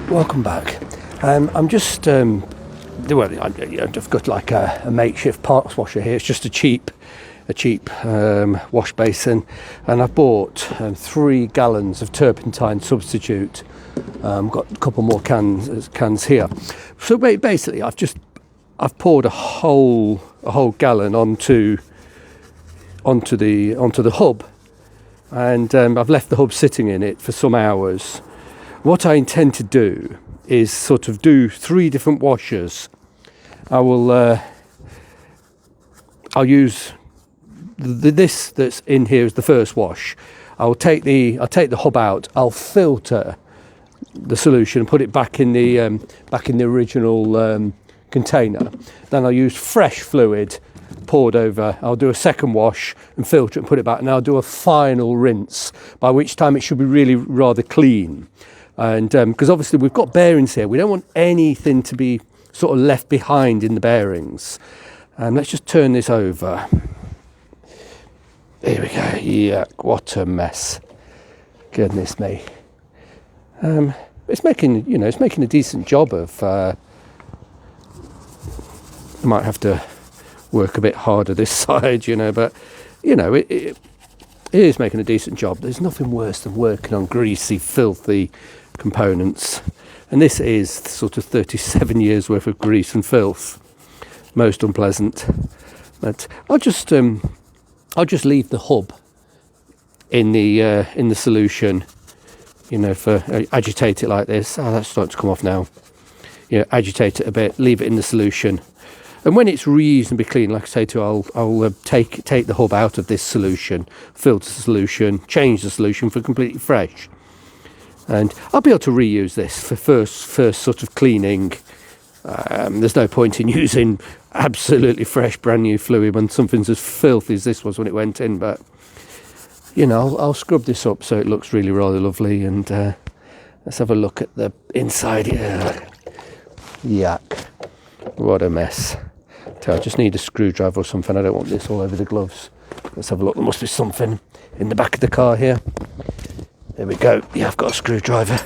Welcome back. I'm just I've got like a makeshift parts washer here. It's just a cheap wash basin, and I've bought 3 gallons of turpentine substitute. Got a couple more cans here. So basically, I've poured a whole gallon onto the hub, and I've left the hub sitting in it for some hours. What I intend to do is sort of do 3 different washers. I'll use this that's in here as the first wash. I'll take the hub out. I'll filter the solution and put it back in the original container. Then I'll use fresh fluid poured over. I'll do a second wash and filter it and put it back, and I'll do a final rinse, by which time it should be really rather clean. And because obviously we've got bearings here, we don't want anything to be sort of left behind in the bearings. Let's just turn this over. Here we go. Yeah, what a mess. Goodness me. It's making a decent job of. I might have to work a bit harder this side, but it is making a decent job. There's nothing worse than working on greasy, filthy components, and this is sort of 37 years worth of grease and filth. Most unpleasant. But I'll just leave the hub in the solution, agitate it like this. That's starting to come off now. Agitate it a bit, leave it in the solution, and when it's reasonably clean, like I say to you, I'll take the hub out of this solution, filter the solution, change the solution for completely fresh, and I'll be able to reuse this for first sort of cleaning. There's no point in using absolutely fresh, brand new fluid when something's as filthy as this was when it went in. But I'll scrub this up so it looks really rather lovely, and let's have a look at the inside here. Yuck! What a mess. I just need a screwdriver or something. I don't want this all over the gloves. Let's have a look. There must be something in the back of the car here. There we go. Yeah, I've got a screwdriver.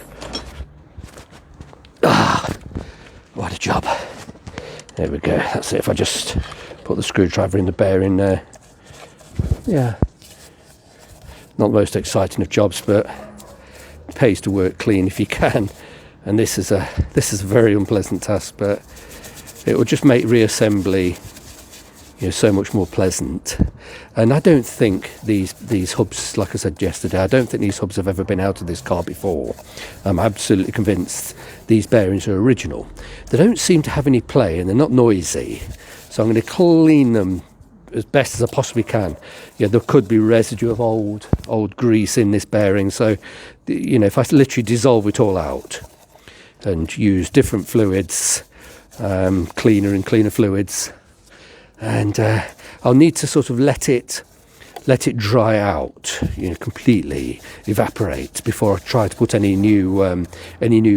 What a job. There we go. That's it. If I just put the screwdriver in the bearing there. Yeah. Not the most exciting of jobs, but it pays to work clean if you can. And this is a very unpleasant task, but it will just make reassembly so much more pleasant. And I don't think these hubs, like I said yesterday, I don't think these hubs have ever been out of this car before. I'm absolutely convinced these bearings are original. They don't seem to have any play, and they're not noisy, so I'm going to clean them as best as I possibly can. There could be residue of old grease in this bearing, so if I literally dissolve it all out and use different fluids, cleaner and cleaner fluids, and I'll need to sort of let it dry out, completely evaporate before I try to put any new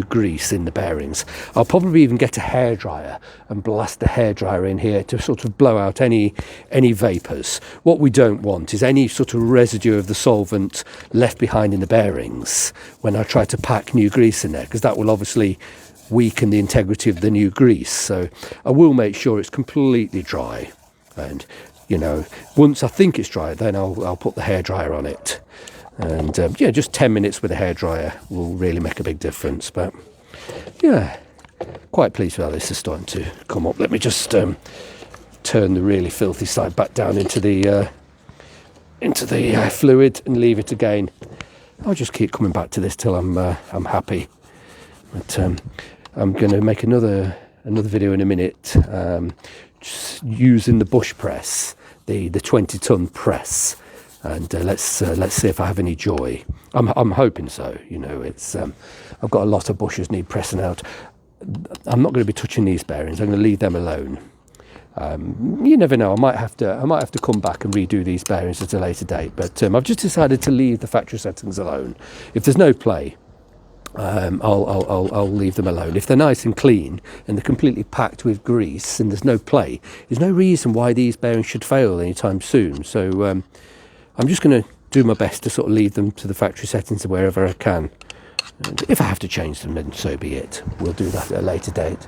grease in the bearings. I'll probably even get a hairdryer and blast the hairdryer in here to sort of blow out any vapours. What we don't want is any sort of residue of the solvent left behind in the bearings when I try to pack new grease in there, because that will obviously weaken the integrity of the new grease. So I will make sure it's completely dry, and once I think it's dry, then I'll put the hairdryer on it, and just 10 minutes with a hairdryer will really make a big difference. But quite pleased with how this is starting to come up. Let me just turn the really filthy side back down into the fluid and leave it again. I'll just keep coming back to this till I'm happy. But I'm going to make another video in a minute, just using the bush press, the 20-ton press, and let's see if I have any joy. I'm hoping so. It's I've got a lot of bushes need pressing out. I'm not going to be touching these bearings. I'm going to leave them alone. You never know. I might have to come back and redo these bearings at a later date. But I've just decided to leave the factory settings alone. If there's no play, I'll leave them alone. If they're nice and clean and they're completely packed with grease and there's no play, there's no reason why these bearings should fail anytime soon. So I'm just going to do my best to sort of leave them to the factory settings wherever I can. And if I have to change them, then so be it. We'll do that at a later date.